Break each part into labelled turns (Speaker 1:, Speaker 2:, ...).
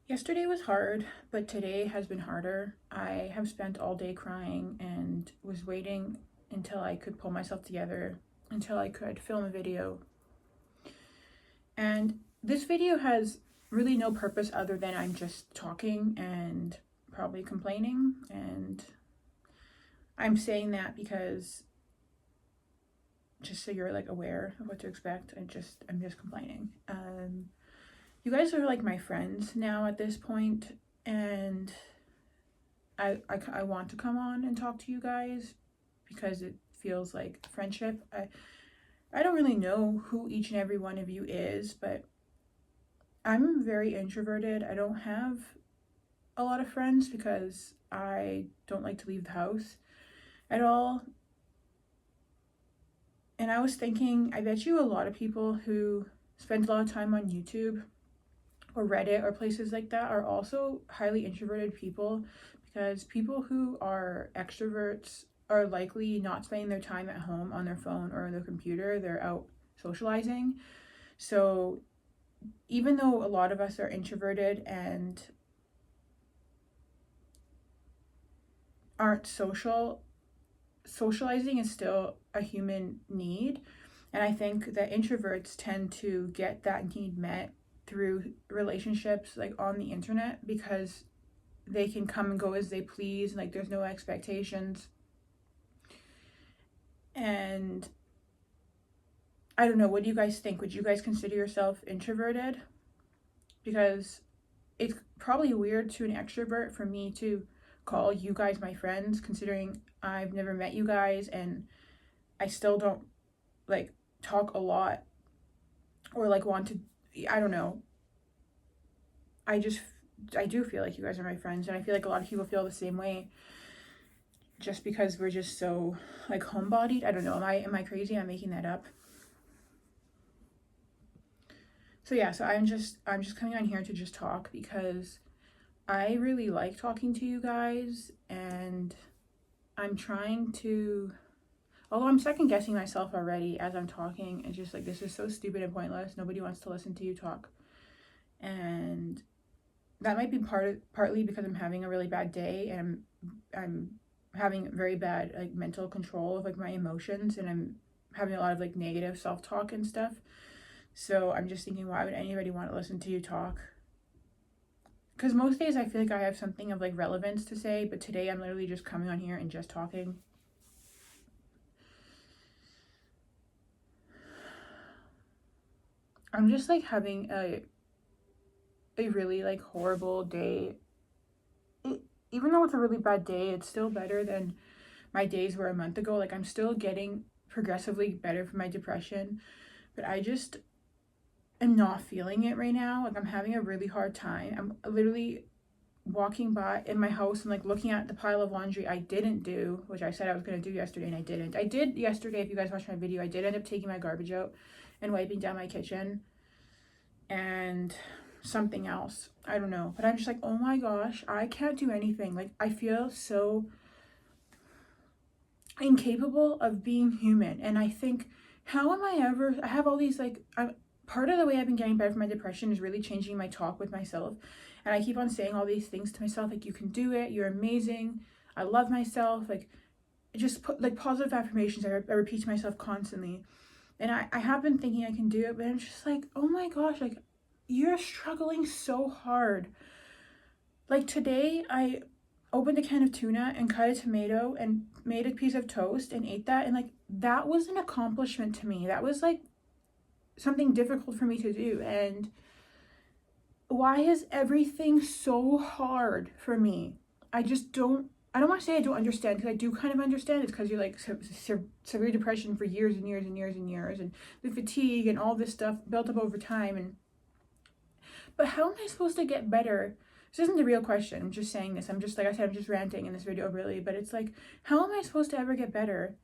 Speaker 1: Yesterday was hard, but today has been harder. I have spent all day crying and was waiting until I could pull myself together, until I could film a video. And this video has really no purpose other than I'm just talking and probably complaining. And I'm saying that because just so you're like aware of what to expect, I'm just complaining. You guys are like my friends now at this point, and I want to come on and talk to you guys because it feels like friendship. I don't really know who each and every one of you is, but I'm very introverted. I don't have a lot of friends because I don't like to leave the house at all. And I was thinking, I bet you a lot of people who spend a lot of time on YouTube or Reddit or places like that are also highly introverted people, because people who are extroverts are likely not spending their time at home on their phone or their computer. They're out socializing. So even though a lot of us are introverted and aren't socializing is still a human need. And I think that introverts tend to get that need met through relationships like on the internet, because they can come and go as they please, and like there's no expectations. And I don't know, what do you guys think? Would you guys consider yourself introverted? Because it's probably weird to an extrovert for me to call you guys my friends, considering I've never met you guys and I still don't like talk a lot or like want to. I don't know. I do feel like you guys are my friends, and I feel like a lot of people feel the same way, just because we're just so like homebodied. I don't know. Am I crazy? I'm making that up. So yeah, so I'm just coming on here to just talk because I really like talking to you guys, and I'm trying to, although I'm second guessing myself already as I'm talking. It's just like, this is so stupid and pointless. Nobody wants to listen to you talk. And that might be partly because I'm having a really bad day, and I'm having very bad like mental control of like my emotions, and I'm having a lot of like negative self-talk and stuff. So I'm just thinking, why would anybody want to listen to you talk? Because most days I feel like I have something of like relevance to say, but today I'm literally just coming on here and just talking. I'm just like having a really like horrible day. Even though it's a really bad day, it's still better than my days were a month ago. Like, I'm still getting progressively better from my depression, but I just am not feeling it right now. Like, I'm having a really hard time. I'm literally walking by in my house and like looking at the pile of laundry I didn't do, which I said I was going to do yesterday, and I didn't. I did yesterday. If you guys watched my video, I did end up taking my garbage out and wiping down my kitchen and something else. I don't know. But I'm just like, oh my gosh, I can't do anything. Like, I feel so incapable of being human. And I think, how am I ever, I have all these like, part of the way I've been getting better from my depression is really changing my talk with myself. And I keep on saying all these things to myself, like, you can do it, you're amazing, I love myself, like, just put like positive affirmations. I repeat to myself constantly. And I have been thinking I can do it, but I'm just like, oh my gosh, like, you're struggling so hard. Like, today I opened a can of tuna and cut a tomato and made a piece of toast and ate that, and like, that was an accomplishment to me. That was like something difficult for me to do. And why is everything so hard for me? I don't want to say I don't understand, because I do kind of understand. It's because you're like severe depression for years and years and years and years, and the fatigue and all this stuff built up over time. And but how am I supposed to get better? This isn't the real question. I'm just saying this. I'm just, like I said, I'm just ranting in this video, really. But it's like, how am I supposed to ever get better?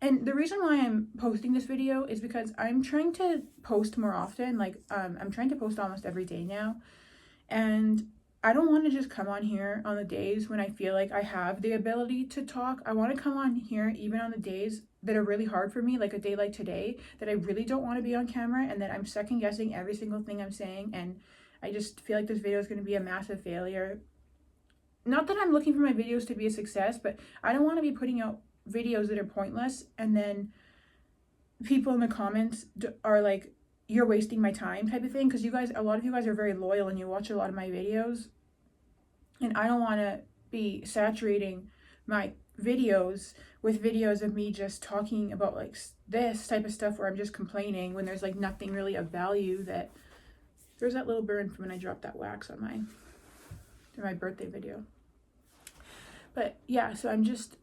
Speaker 1: And the reason why I'm posting this video is because I'm trying to post more often. Like, I'm trying to post almost every day now. And I don't want to just come on here on the days when I feel like I have the ability to talk. I want to come on here even on the days that are really hard for me, like a day like today, that I really don't want to be on camera, and that I'm second guessing every single thing I'm saying, and I just feel like this video is going to be a massive failure. Not that I'm looking for my videos to be a success, but I don't want to be putting out videos that are pointless and then people in the comments are like, you're wasting my time type of thing, because a lot of you guys are very loyal and you watch a lot of my videos, and I don't want to be saturating my videos with videos of me just talking about like this type of stuff where I'm just complaining when there's like nothing really of value. That there's that little burn from when I dropped that wax on my birthday video. But yeah, so I'm just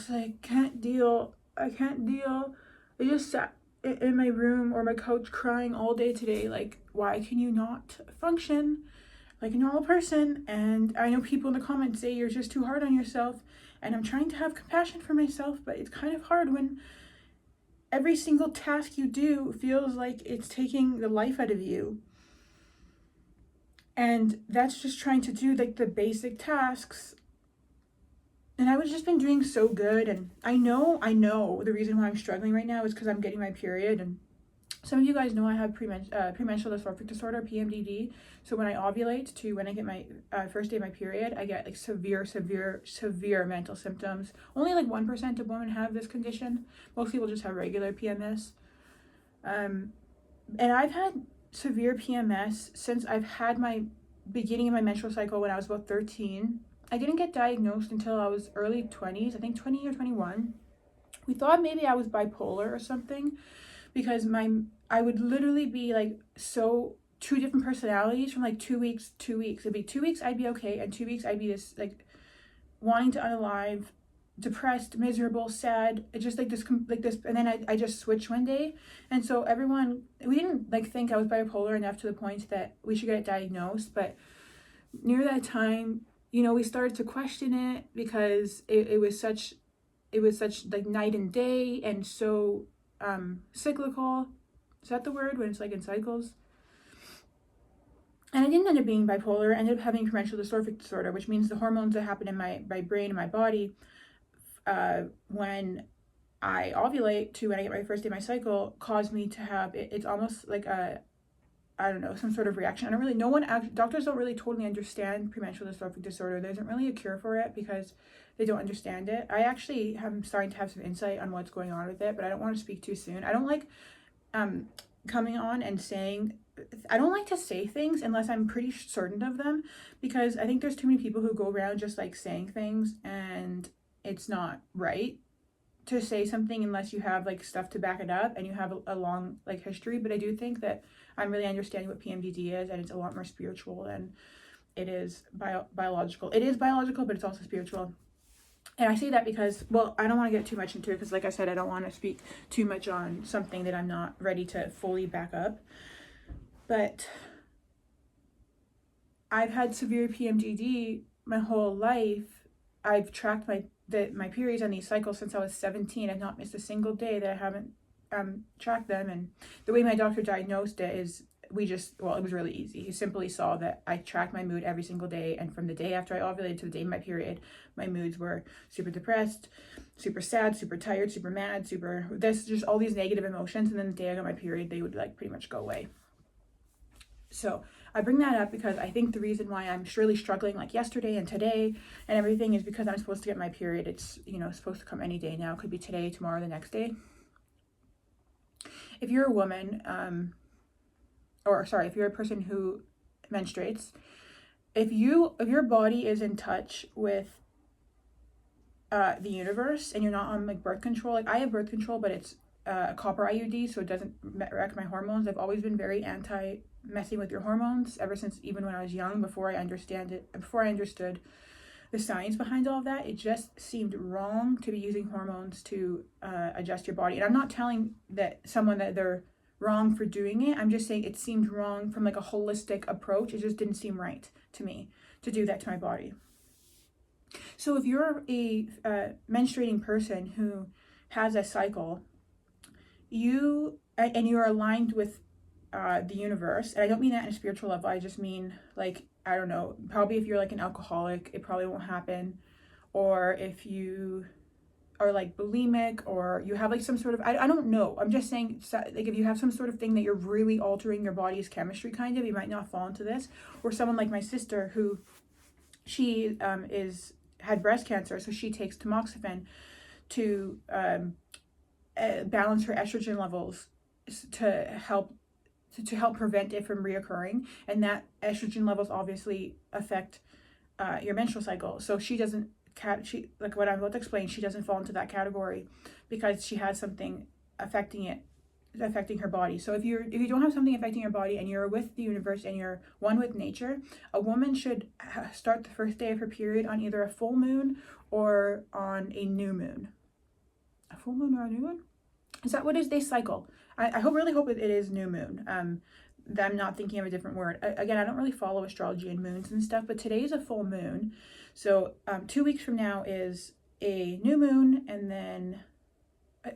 Speaker 1: like, can't deal. I can't deal. I just sat in my room or my couch crying all day today. Like, why can you not function like a normal person? And I know people in the comments say you're just too hard on yourself, and I'm trying to have compassion for myself, but it's kind of hard when every single task you do feels like it's taking the life out of you. And that's just trying to do like the basic tasks. And I was just been doing so good, and I know the reason why I'm struggling right now is because I'm getting my period. And some of you guys know I have premenstrual dysphoric disorder, PMDD. So when I ovulate to when I get my first day of my period, I get like severe mental symptoms. Only like 1% of women have this condition. Most people just have regular PMS. And I've had severe PMS since I've had my beginning of my menstrual cycle when I was about 13. I didn't get diagnosed until I was early 20s, I think 20 or 21. We thought maybe I was bipolar or something, because I would literally be like two different personalities from like 2 weeks. It'd be 2 weeks I'd be okay, and 2 weeks I'd be this like wanting to unalive, depressed, miserable, sad. It's just like this, and then I just switched one day. And so we didn't like think I was bipolar enough to the point that we should get it diagnosed. But near that time, we started to question it, because it was such like night and day, and so cyclical. Is that the word, when it's like in cycles? And I didn't end up being bipolar. I ended up having premenstrual dysphoric disorder, which means the hormones that happen in my brain and my body when I ovulate to when I get my first day of my cycle cause me to have it's almost like some sort of reaction. Doctors don't really totally understand premenstrual dysphoric disorder. There isn't really a cure for it because they don't understand it. I actually am starting to have some insight on what's going on with it, but I don't want to speak too soon. I don't like coming on and saying, I don't like to say things unless I'm pretty certain of them, because I think there's too many people who go around just like saying things, and it's not right to say something unless you have like stuff to back it up and you have a long like history. But I do think that I'm really understanding what PMDD is, and it's a lot more spiritual than it is biological. It is biological, but it's also spiritual. And I say that because, well, I don't want to get too much into it, because like I said, I don't want to speak too much on something that I'm not ready to fully back up. But I've had severe PMDD my whole life. I've tracked my periods on these cycles since I was 17. I've not missed a single day that I haven't tracked them. And the way my doctor diagnosed it is it was really easy. He simply saw that I tracked my mood every single day, and from the day after I ovulated to the day of my period, my moods were super depressed, super sad, super tired, super mad, just all these negative emotions. And then the day I got my period, they would like pretty much go away. So I bring that up because I think the reason why I'm surely struggling like yesterday and today and everything is because I'm supposed to get my period. It's, supposed to come any day now. It could be today, tomorrow, the next day. If you're a woman, if you're a person who menstruates, if your body is in touch with the universe and you're not on like birth control, like I have birth control, but it's a copper IUD, so it doesn't wreck my hormones. I've always been very anti messing with your hormones ever since, even when I was young, before I understood the science behind all of that. It just seemed wrong to be using hormones to adjust your body. And I'm not telling someone that they're wrong for doing it. I'm just saying it seemed wrong from like a holistic approach. It just didn't seem right to me to do that to my body. So if you're a menstruating person who has a cycle, you're aligned with the universe, and I don't mean that in a spiritual level. I just mean like, I don't know, probably if you're like an alcoholic, it probably won't happen. Or if you or like bulimic, or you have like some sort of, I don't know, I'm just saying, like if you have some sort of thing that you're really altering your body's chemistry kind of, you might not fall into this. Or someone like my sister who she had breast cancer, so she takes tamoxifen to balance her estrogen levels to help prevent it from reoccurring, and that estrogen levels obviously affect your menstrual cycle. So she doesn't she, like what I'm about to explain, she doesn't fall into that category because she has something affecting her body. So if you don't have something affecting your body and you're with the universe and you're one with nature, a woman should start the first day of her period on either a full moon or on a new moon. A full moon or a new moon? Is that what is they cycle? I really hope it is new moon. That I'm not thinking of a different word. Again, I don't really follow astrology and moons and stuff, but today is a full moon. So 2 weeks from now is a new moon, and then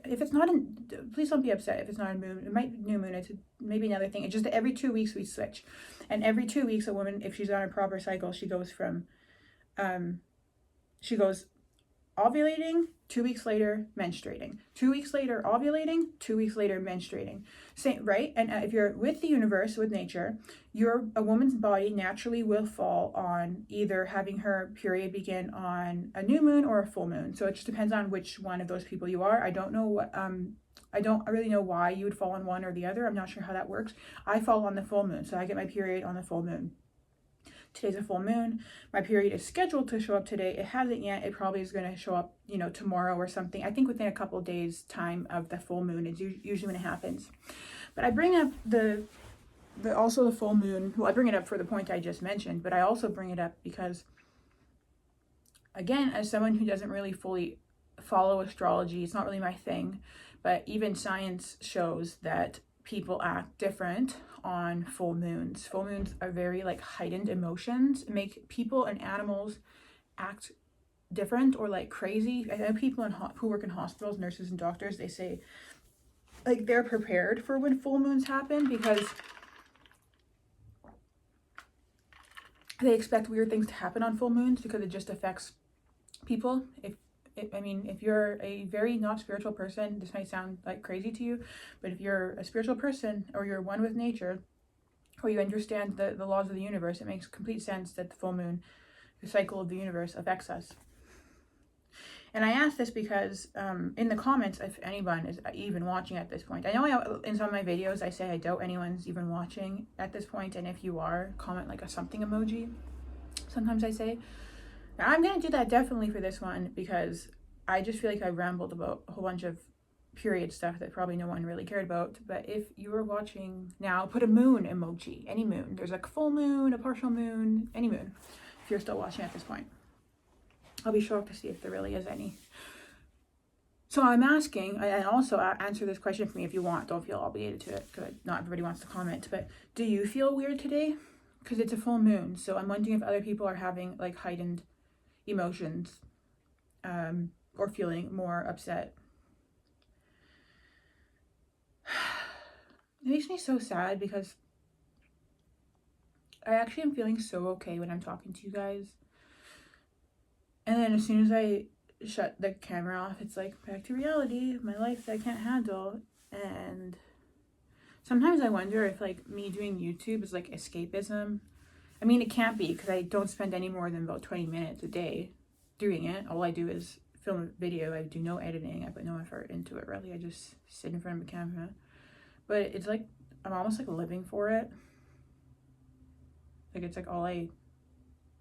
Speaker 1: if it's not please don't be upset if it's not a moon. It might be new moon. It's maybe another thing. It's just that every 2 weeks we switch, and every 2 weeks a woman, if she's on a proper cycle, she goes from, she goes ovulating, 2 weeks later menstruating, 2 weeks later ovulating, 2 weeks later menstruating. Same, right? And if you're with the universe, with nature, a woman's body naturally will fall on either having her period begin on a new moon or a full moon. So it just depends on which one of those people you are. I don't know what I don't really know why you would fall on one or the other. I'm not sure how that works. I fall on the full moon, so I get my period on the full moon. Today's a full moon. My period is scheduled to show up today. It hasn't yet. It probably is going to show up, tomorrow or something. I think within a couple of days time of the full moon is usually when it happens. But I bring up also the full moon. Well, I bring it up for the point I just mentioned, but I also bring it up because, again, as someone who doesn't really fully follow astrology, it's not really my thing, but even science shows that people act different on full moons. Full moons are very like heightened emotions, make people and animals act different or like crazy. I know people who work in hospitals, nurses and doctors, they say like they're prepared for when full moons happen because they expect weird things to happen on full moons because it just affects people. If you're a very not spiritual person, this might sound like crazy to you, but if you're a spiritual person or you're one with nature, or you understand the laws of the universe, it makes complete sense that the full moon, the cycle of the universe, affects us. And I ask this because in the comments, if anyone is even watching at this point, I know in some of my videos I say I doubt anyone's even watching at this point, and if you are, comment like a something emoji. Sometimes I say. I'm going to do that definitely for this one because I just feel like I rambled about a whole bunch of period stuff that probably no one really cared about. But if you are watching now, put a moon emoji, any moon. There's like a full moon, a partial moon, any moon, if you're still watching at this point. I'll be shocked to see if there really is any. So I'm asking, and also answer this question for me if you want. Don't feel obligated to it because not everybody wants to comment. But do you feel weird today? Because it's a full moon. So I'm wondering if other people are having like heightened emotions or feeling more upset. It makes me so sad because I actually am feeling so okay when I'm talking to you guys, and then as soon as I shut the camera off, it's like back to reality, my life that I can't handle. And sometimes I wonder if like me doing YouTube is like escapism. I mean, it can't be because I don't spend any more than about 20 minutes a day doing it. All I do is film a video. I do no editing. I put no effort into it, really. I just sit in front of a camera. But it's like, I'm almost like living for it. Like, it's like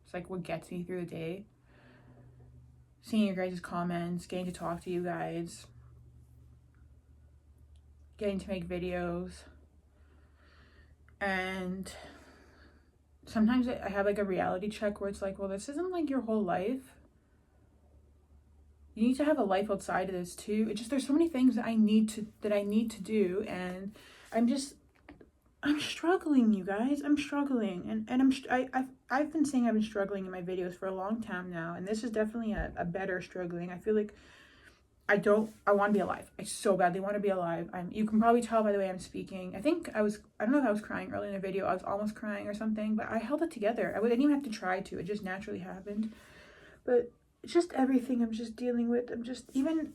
Speaker 1: it's like what gets me through the day. Seeing your guys' comments, getting to talk to you guys, getting to make videos. And sometimes I have like a reality check where it's like, well, this isn't like your whole life. You need to have a life outside of this too. It's just, there's so many things that I need to do, and I'm struggling, you guys. I'm struggling, and I've been saying I've been struggling in my videos for a long time now, and this is definitely a better struggling. I feel like I want to be alive. I so badly want to be alive. You can probably tell by the way I'm speaking. I don't know if I was crying early in the video. I was almost crying or something, but I held it together. I didn't even have to try to. It just naturally happened. But just everything I'm just dealing with. I'm just, even,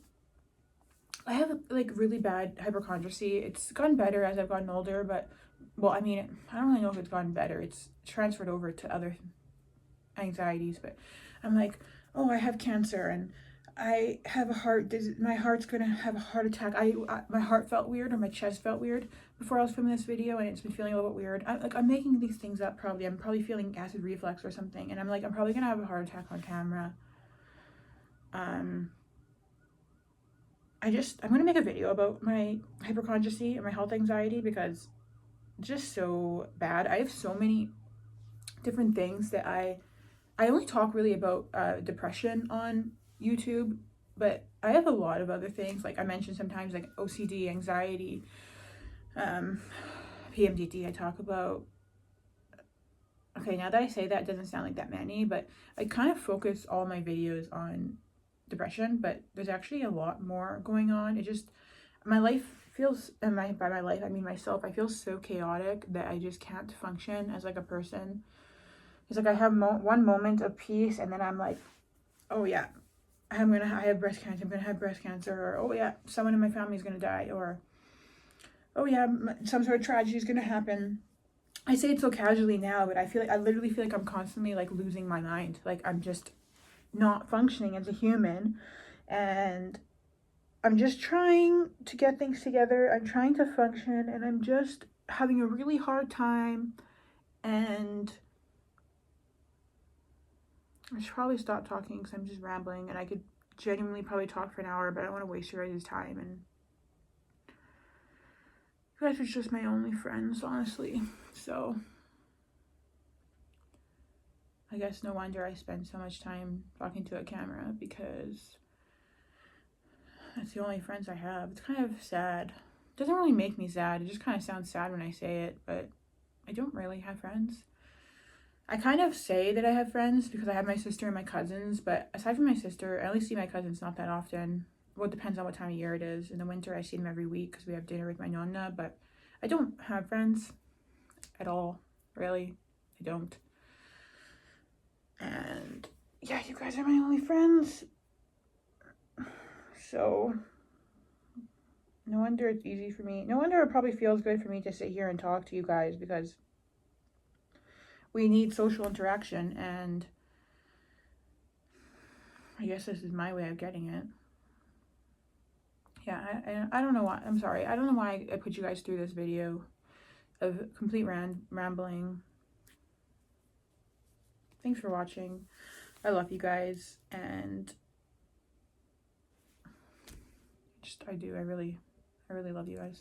Speaker 1: I have like really bad hypochondriacy. It's gotten better as I've gotten older, but, well, I mean, I don't really know if it's gotten better. It's transferred over to other anxieties, but I'm like, oh, I have cancer and I have a heart, my heart's gonna have a heart attack. My heart felt weird, or my chest felt weird before I was filming this video, and it's been feeling a little bit weird. I'm making these things up. Probably I'm probably feeling acid reflux or something, and I'm like, I'm probably gonna have a heart attack on camera. I'm gonna make a video about my hypochondriacy and my health anxiety, because it's just so bad. I have so many different things that I only talk really about depression on YouTube, but I have a lot of other things. Like I mentioned sometimes, like OCD, anxiety, um, PMDD I talk about. Okay, now that I say that, it doesn't sound like that many, but I kind of focus all my videos on depression, but there's actually a lot more going on. It just, my life feels, and by my life, I mean myself, I feel so chaotic that I just can't function as like a person. It's like I have one moment of peace, and then I'm like, oh yeah, I have breast cancer. I'm gonna have breast cancer, or oh yeah, someone in my family is gonna die, or oh yeah, some sort of tragedy is gonna happen. I say it so casually now, but I literally feel like I'm constantly like losing my mind. Like I'm just not functioning as a human, and I'm just trying to get things together. I'm trying to function, and I'm just having a really hard time. And I should probably stop talking because I'm just rambling, and I could genuinely probably talk for an hour, but I don't want to waste your guys' time. And you guys are just my only friends, honestly. So I guess no wonder I spend so much time talking to a camera, because that's the only friends I have. It's kind of sad. It doesn't really make me sad. It just kind of sounds sad when I say it, but I don't really have friends. I kind of say that I have friends because I have my sister and my cousins, but aside from my sister, I only see my cousins not that often. Well, it depends on what time of year it is. In the winter, I see them every week because we have dinner with my nonna, but I don't have friends at all, really. I don't. And yeah, you guys are my only friends. So no wonder it's easy for me. No wonder it probably feels good for me to sit here and talk to you guys, because we need social interaction, and I guess this is my way of getting it. Yeah, I don't know why. I'm sorry. I don't know why I put you guys through this video of complete rambling. Thanks for watching. I love you guys, and I really love you guys.